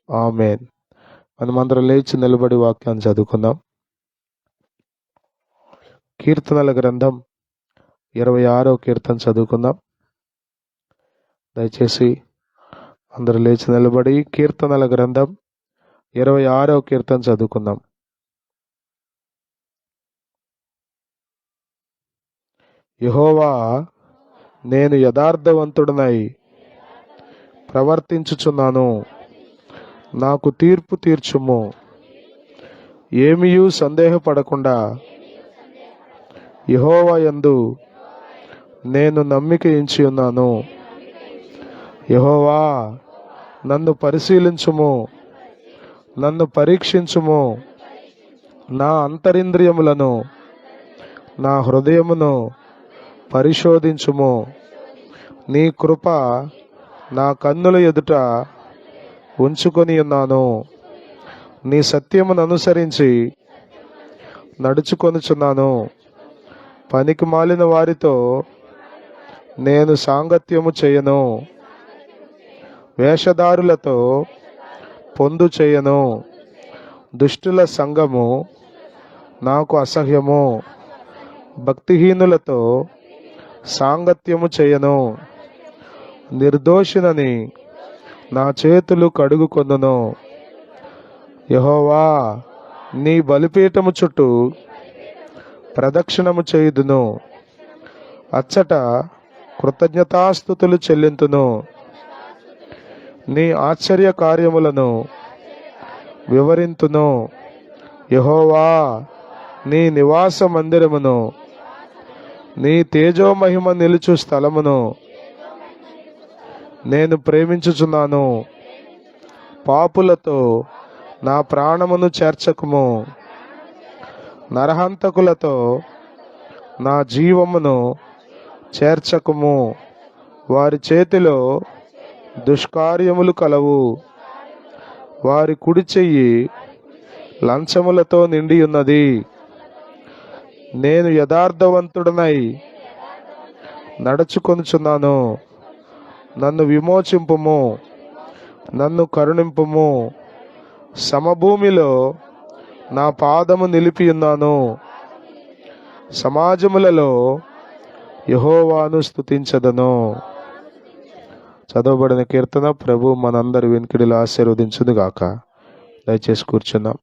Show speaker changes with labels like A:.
A: ఆమేన్. మనమందరం లేచి నిలబడి వాక్యాన్ని చదువుకుందాం. కీర్తనల గ్రంథం 26వ కీర్తన చదువుకుందాం. దయచేసి అందరూ లేచి నిలబడి కీర్తనల గ్రంథం 26వ కీర్తన చదువుకుందాం. యెహోవా, నేను యథార్థవంతుడనై ప్రవర్తించుచున్నాను, నాకు తీర్పు తీర్చుము. ఏమియూ సందేహపడకుండా యెహోవా యందు నేను నమ్మిక ఉంచి ఉన్నాను. యెహోవా, నన్ను పరిశీలించుము, నన్ను పరీక్షించుము. నా అంతరింద్రియములను, నా హృదయమును పరిశోధించుము. నీ కృప నా కన్నుల ఎదుట ఉంచుకొని ఉన్నాను. నీ సత్యమును అనుసరించి నడుచుకొనుచున్నాను. పనికి మాలిన వారితో నేను సాంగత్యము చేయను, వేషధారులతో పొందు చేయను. దుష్టుల సంగము నాకు అసహ్యము, భక్తిహీనులతో సాంగత్యము చేయను. నిర్దోషినని నా చేతులు కడుగుకొందును. యెహోవా, నీ బలిపీఠము చుట్టూ ప్రదక్షిణము చేయుదును. అచ్చట కృతజ్ఞతాస్తుతులు చెల్లింతును. నీ ఆశ్చర్య కార్యములను వివరింతును. యెహోవా, నీ నివాస మందిరమును, నీ తేజోమహిమ నిలుచు స్థలమును నేను ప్రేమించుచున్నాను. పాపులతో నా ప్రాణమును చేర్చకుము, నరహంతకులతో నా జీవమును చేర్చకుము. వారి చేతిలో దుష్కార్యములు కలవు, వారి కుడి చెయ్యి లంచములతో నిండి ఉన్నది. నేను యథార్థవంతుడనై నడుచుకొనుచున్నాను. నన్ను విమోచింపుము, నన్ను కరుణింపుము. సమభూమిలో నా పాదము నిలిపి ఉన్నాను. సమాజములలో యెహోవాను స్తుతించదను. చదవబడిన కీర్తన ప్రభు మనందరి వెనుకడిలో ఆశీర్వదించును గాక. దయచేసి కూర్చున్నాం.